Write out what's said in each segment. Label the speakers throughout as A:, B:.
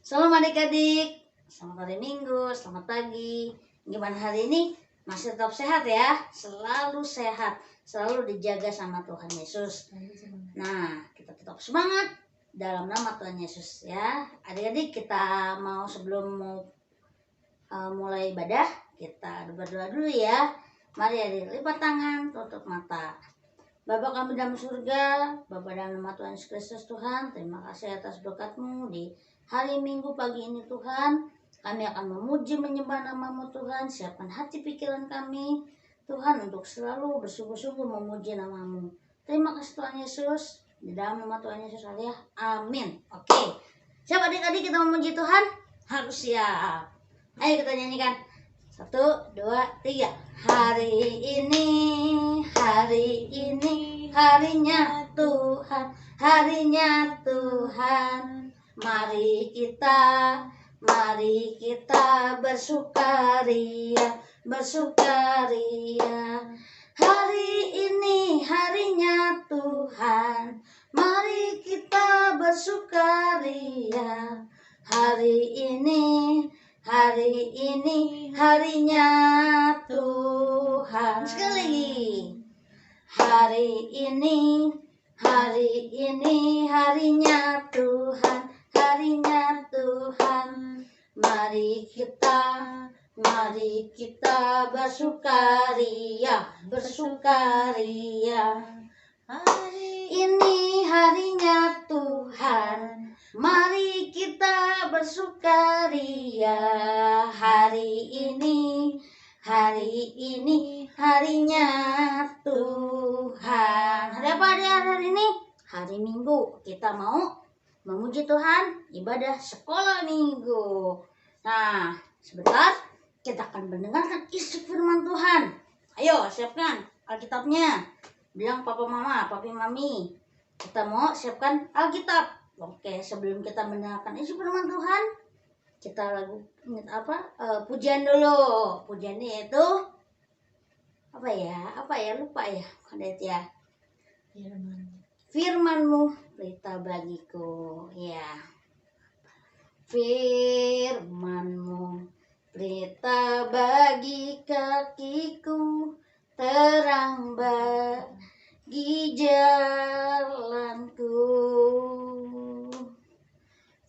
A: Shalom adik-adik, selamat hari Minggu, selamat pagi. Gimana hari ini? Masih tetap sehat ya? Selalu sehat, selalu dijaga sama Tuhan Yesus. Nah, kita tetap semangat dalam nama Tuhan Yesus ya. Adik-adik, kita mau sebelum mulai ibadah, kita berdoa dulu ya. Mari adik, lipat tangan, tutup mata. Bapa kami dalam surga, Bapa dalam nama Tuhan Yesus Kristus Tuhan, terima kasih atas berkat-Mu di hari Minggu pagi ini Tuhan. Kami akan memuji menyembah nama-Mu Tuhan. Siapkan hati pikiran kami Tuhan untuk selalu bersungguh-sungguh memuji nama-Mu. Terima kasih Tuhan Yesus. Di dalam nama Tuhan Yesus ya. Amin. Oke. Siap adik-adik, kita memuji Tuhan? Harus siap. Ayo kita nyanyikan. 1, 2, 3. Hari ini harinya Tuhan, harinya Tuhan. Mari kita bersukaria, bersukaria. Hari ini harinya Tuhan, mari kita bersukaria. Hari ini harinya Tuhan. Sekali lagi. Hari ini harinya Tuhan, harinya Tuhan. Mari kita bersukaria, bersukaria. Hari ini harinya Tuhan, mari kita bersukaria. Hari ini harinya Tuhan. Hari apa hari ini? Hari Minggu. Kita mau memuji Tuhan, ibadah sekolah Minggu. Nah, sebentar kita akan mendengarkan isi firman Tuhan. Ayo, siapkan Alkitabnya. Bilang papa mama, papi mami. Kita mau siapkan Alkitab. Oke, sebelum kita mendengarkan isi firman Tuhan, kita lagu pujian dulu. Pujiannya itu apa ya lupa ya kadet ya. Firman-Mu berita bagiku ya. Firman-Mu berita bagi kakiku, terang bagi jalanku.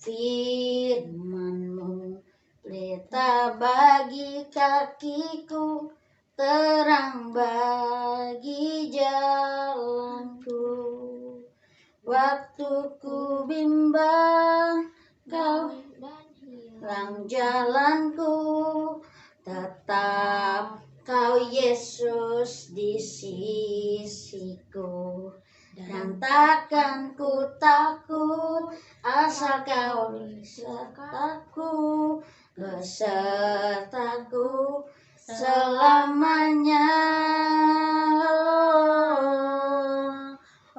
A: Firman-Mu berita bagi kakiku, terang bagi jalanku. Waktu ku bimbang, Kau terang jalanku. Tetap Kau Yesus di sisiku. Dan takkan ku takut, asal Kau besertaku selamanya.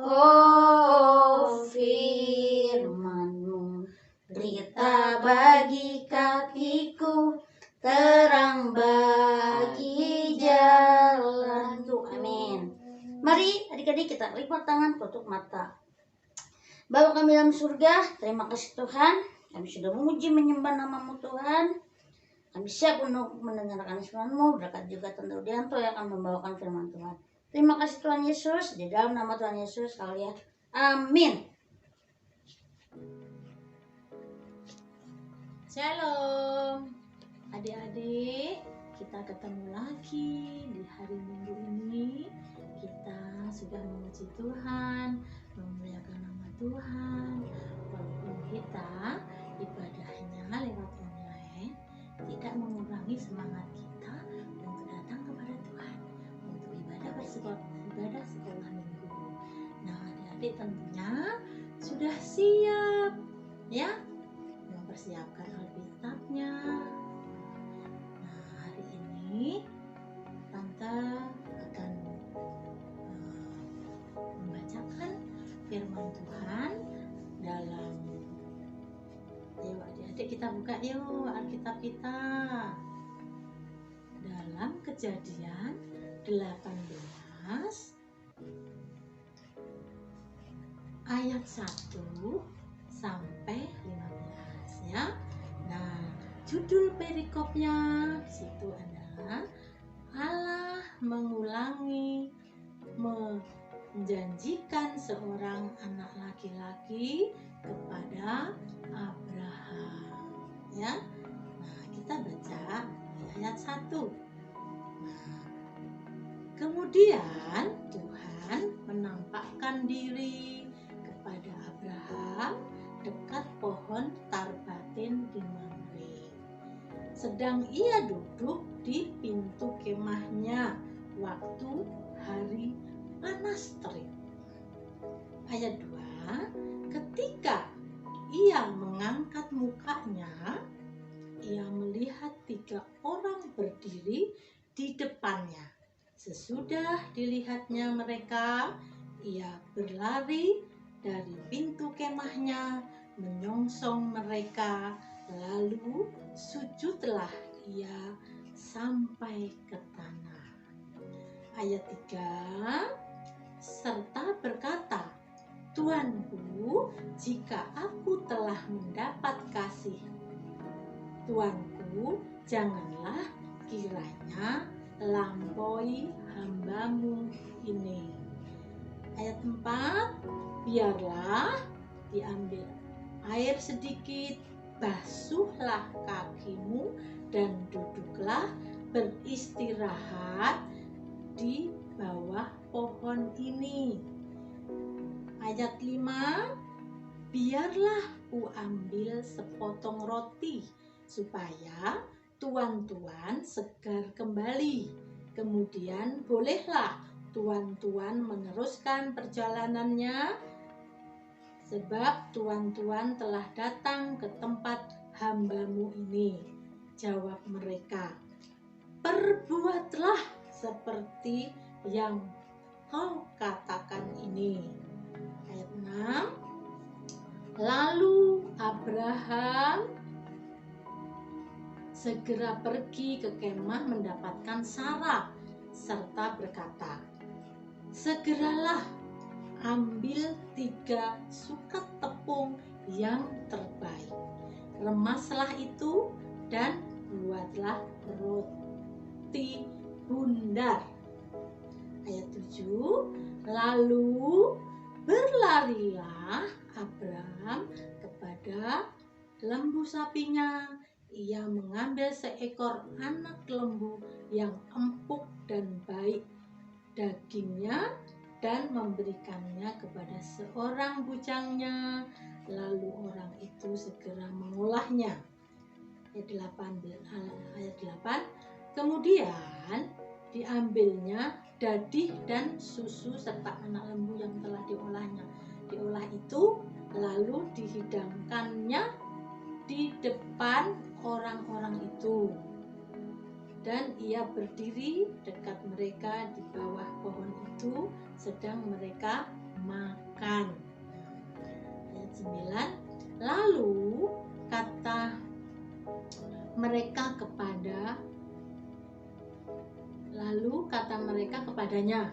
A: Oh, firman-Mu berita bagi kakiku, terang bagi jalanku. Amin. Mari adik-adik kita lipat tangan, tutup mata. Bapa kami dalam surga, terima kasih Tuhan. Kami sudah memuji menyembah nama-Mu Tuhan. Kami siap untuk mendengarkan firman-Mu. Berkat juga Tante Udianto yang akan membawakan firman Tuhan. Terima kasih Tuhan Yesus. Di dalam nama Tuhan Yesus kalian. Amin.
B: Shalom adik-adik, kita ketemu lagi di hari Minggu ini. Kita sudah memuji Tuhan, memuliakan nama Tuhan. Walaupun kita ibadahnya lewat online, tidak mengurangi semangat kita untuk datang kepada Tuhan untuk ibadah sekolah Minggu. Nah, adik-adik tentunya sudah siap ya, mempersiapkan Alkitabnya. Nah, hari ini Tante akan membacakan firman Tuhan dalam, yuk adik-adik kita buka yuk Alkitab kita dalam Kejadian 18 ayat 1 sampai 15 ya. judul perikopnya di situ adalah Allah mengulangi menjanjikan seorang anak laki-laki kepada Abraham, ya. Nah, kita baca di ayat 1. Nah, kemudian Tuhan menampakkan diri kepada Abraham dekat pohon tarbatin di Mamre. Sedang ia duduk di pintu kemahnya waktu hari panas terik. Ayat 2, ketika ia mengangkat mukanya, ia melihat 3 orang berdiri di depannya. Sesudah dilihatnya mereka, ia berlari dari pintu kemahnya, menyongsong mereka, lalu sujudlah ia sampai ke tanah. Ayat 3, serta berkata, Tuanku, jika aku telah mendapat kasih, Tuanku, janganlah kiranya lampaui hambamu ini. Ayat 4, biarlah diambil air sedikit, basuhlah kakimu dan duduklah beristirahat di bawah pohon ini. Ayat 5, biarlah ku ambil sepotong roti supaya tuan-tuan segar kembali. Kemudian bolehlah tuan-tuan meneruskan perjalanannya, sebab tuan-tuan telah datang ke tempat hambamu ini. Jawab mereka, perbuatlah seperti yang kau katakan ini. Ayat 6, lalu Abraham segera pergi ke kemah mendapatkan Sarah serta berkata, segeralah ambil 3 sukat tepung yang terbaik, remaslah itu dan buatlah roti bundar. Ayat 7, lalu berlarilah Abraham kepada lembu sapinya. Ia mengambil seekor anak lembu yang empuk dan baik dagingnya dan memberikannya kepada seorang bujangnya. Lalu orang itu segera mengolahnya. Ayat 8, kemudian diambilnya dadih dan susu serta anak lembu yang telah diolahnya. Diolah itu lalu dihidangkannya di depan orang-orang itu, dan ia berdiri dekat mereka di bawah pohon itu sedang mereka makan. Ayat 9, lalu kata mereka kepadanya,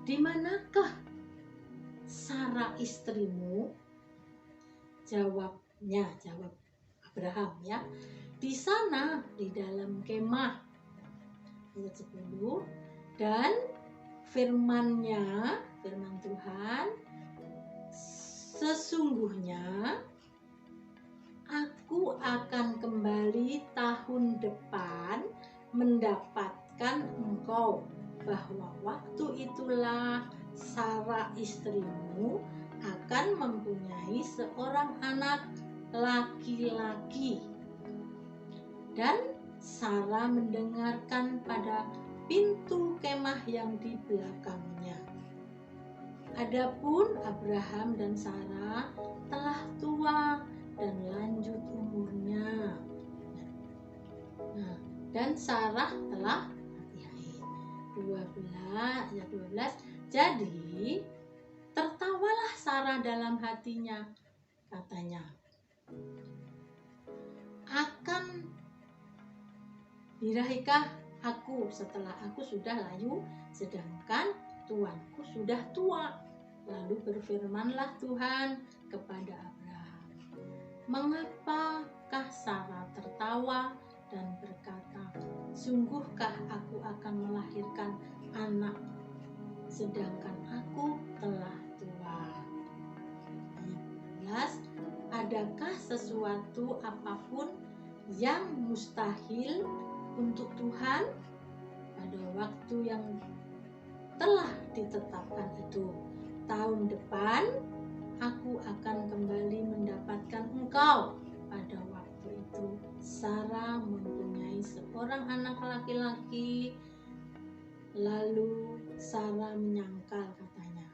B: di manakah Sarah istrimu? Jawab Abraham, ya, di sana di dalam kemah. Ayat 10, dan firman Tuhan, sesungguhnya aku akan kembali tahun depan mendapatkan engkau, bahwa waktu itulah Sarah istrimu akan mempunyai seorang anak laki-laki. Dan Sarah mendengarkan pada pintu kemah yang di belakangnya. Adapun Abraham dan Sarah telah tua dan lanjut umurnya. Nah, dan Sarah telah mati haid. 12, jadi tertawalah Sarah dalam hatinya, katanya, akan birahikah aku setelah aku sudah layu, sedangkan tuanku sudah tua. Lalu berfirmanlah Tuhan kepada Abraham, Mengapakah Sarah tertawa dan berkata, "Sungguhkah aku akan melahirkan anak sedangkan aku telah tua?" Ayat 11, adakah sesuatu apapun yang mustahil untuk Tuhan? Pada waktu yang telah ditetapkan itu, tahun depan aku akan kembali mendapatkan engkau. Pada waktu itu Sarah mempunyai seorang anak laki-laki. Lalu Sarah menyangkal, katanya,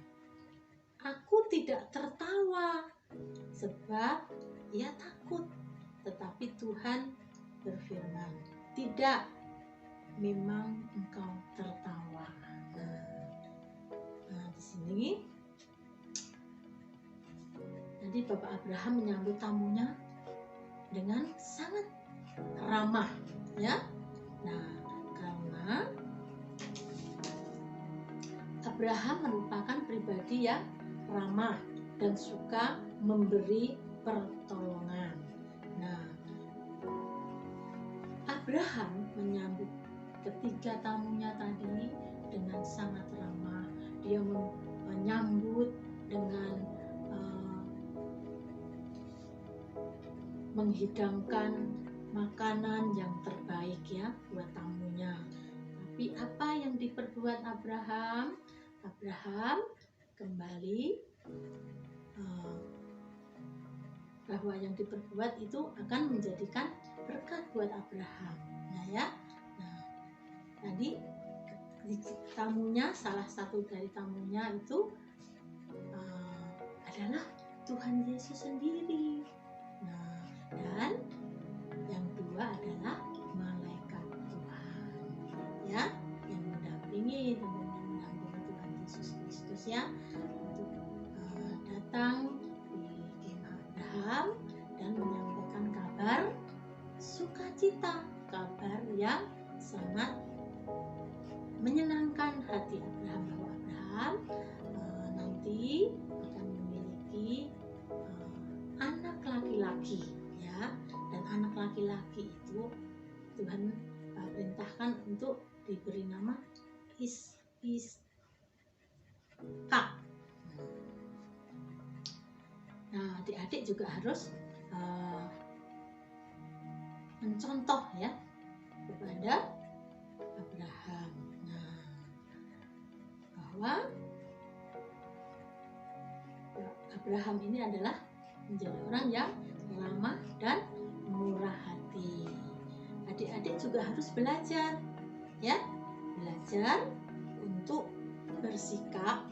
B: "Aku tidak tertawa," sebab ia takut. Tetapi Tuhan berfirman, "Tidak, memang engkau tertawa." Nah, di sini jadi Bapak Abraham menyambut tamunya dengan sangat ramah, ya. Nah, karena Abraham merupakan pribadi yang ramah dan suka memberi pertolongan. Nah, Abraham menyambut ketiga tamunya tadi dengan sangat ramah. Dia menyambut dengan menghidangkan makanan yang terbaik, ya, buat tamunya. Tapi apa yang diperbuat Abraham? Abraham kembali bahwa yang diperbuat itu akan menjadikan berkat buat Abraham. Nah, ya. Nah, tadi tamunya, salah satu dari tamunya itu adalah Tuhan Yesus sendiri. Nah, dan yang dua adalah malaikat Tuhan, ya, yang mendampingi Tuhan Yesus Kristus, ya, untuk datang di kemah Abraham dan menyampaikan kabar sukacita, kabar yang sangat menyenangkan hati Abraham, bahwa Abraham nanti akan memiliki anak laki-laki, ya, dan anak laki-laki itu Tuhan perintahkan untuk diberi nama Ishak. Nah, adik-adik juga harus mencontoh, ya, kepada Abraham. Nah, bahwa Abraham ini adalah menjadi orang yang ramah dan murah hati. Adik-adik juga harus belajar, ya, belajar untuk bersikap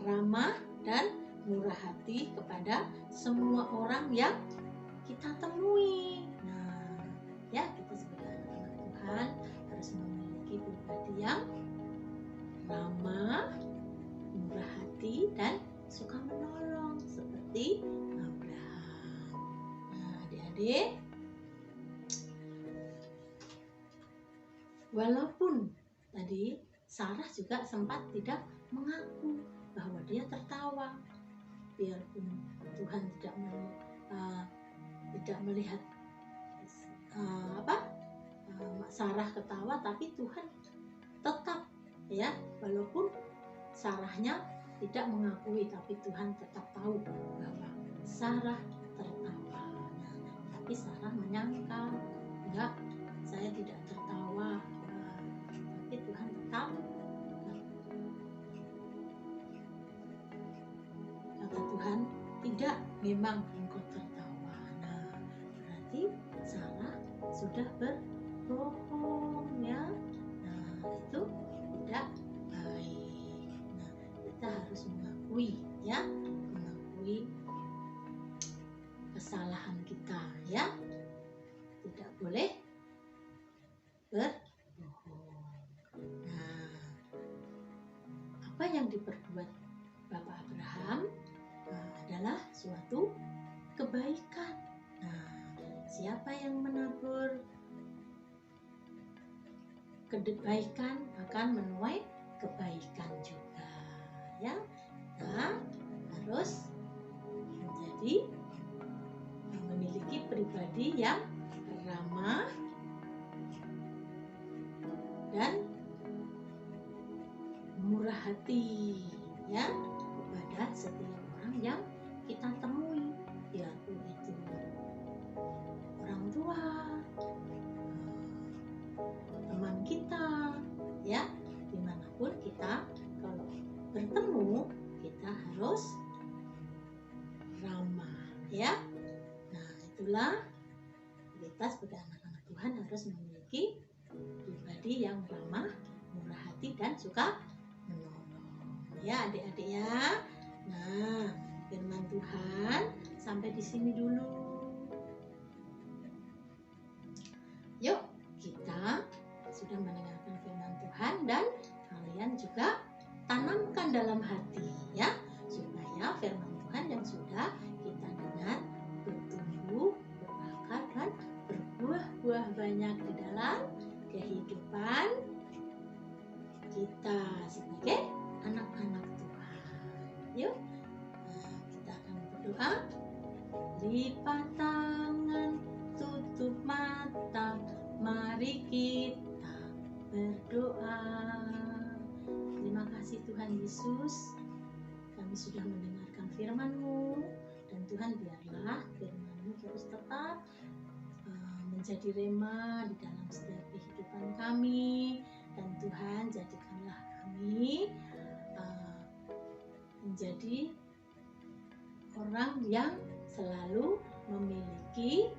B: ramah dan murah hati kepada semua orang yang kita temui. Nah, ya, kita sebagai anak Tuhan harus memiliki pribadi yang ramah, murah hati, dan suka menolong seperti Abraham. Nah, adik-adik, walaupun tadi Sarah juga sempat tidak mengaku bahwa dia tertawa, biarpun Tuhan tidak melihat Sarah ketawa, tapi Tuhan tetap, ya, walaupun Sarahnya tidak mengakui, tapi Tuhan tetap tahu bahwa Sarah tertawa. Nah, tapi Sarah menyangkal, enggak, saya tidak tertawa. Tapi Tuhan tetap, kata Tuhan, tidak, memang engkau tertawa. Nah, berarti Sarah sudah berbohong, ya. Nah, itu tidak baik. Nah, kita harus mengakui, ya, mengakui kesalahan kita, ya. Tidak boleh berbohong. Nah, apa yang diperbuat Bapak Abraham adalah suatu kebaikan. Nah, siapa yang menabur kebaikan akan menuai kebaikan juga, ya. Nah, harus memiliki pribadi yang ramah dan murah hati, ya, kepada setiap orang yang kita temui, yaitu itu orang tua, teman kita, ya, dimanapun kita kalau bertemu kita harus ramah, ya. Nah, itulah kita sebagai anak-anak Tuhan harus memiliki pribadi yang ramah, murah hati dan suka menolong, ya adik-adik ya. Nah, firman Tuhan sampai di sini dulu. Yuk, kita sudah mendengarkan firman Tuhan dan kalian juga tanamkan dalam hati, ya, supaya firman Tuhan yang sudah kita dengar bertumbuh, berakar dan berbuah-buah banyak di dalam kehidupan kita sebagai anak-anak Tuhan. Yuk, kita akan berdoa. Lipat tangan, tutup mata, mari kita berdoa. Terima kasih Tuhan Yesus, kami sudah mendengarkan firman-Mu, dan Tuhan biarlah firman-Mu terus tetap menjadi rema di dalam setiap kehidupan kami, dan Tuhan jadikanlah kami menjadi orang yang selalu memiliki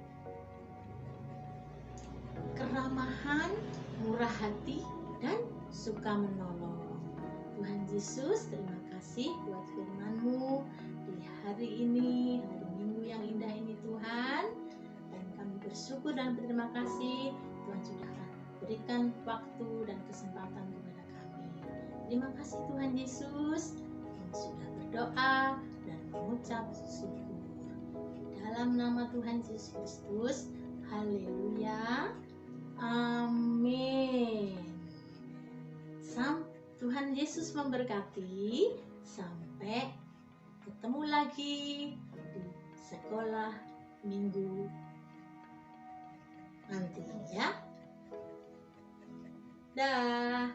B: keramahan, murah hati, dan suka menolong. Tuhan Yesus, terima kasih buat firman-Mu di hari ini, hari Minggu yang indah ini Tuhan. Dan kami bersyukur dan berterima kasih Tuhan sudah berikan waktu dan kesempatan kepada kami. Terima kasih Tuhan Yesus, kami sudah berdoa dan mengucap syukur. Dalam nama Tuhan Yesus Kristus, haleluya, amin. Tuhan Yesus memberkati. Sampai ketemu lagi di sekolah minggu nanti, ya. Dah.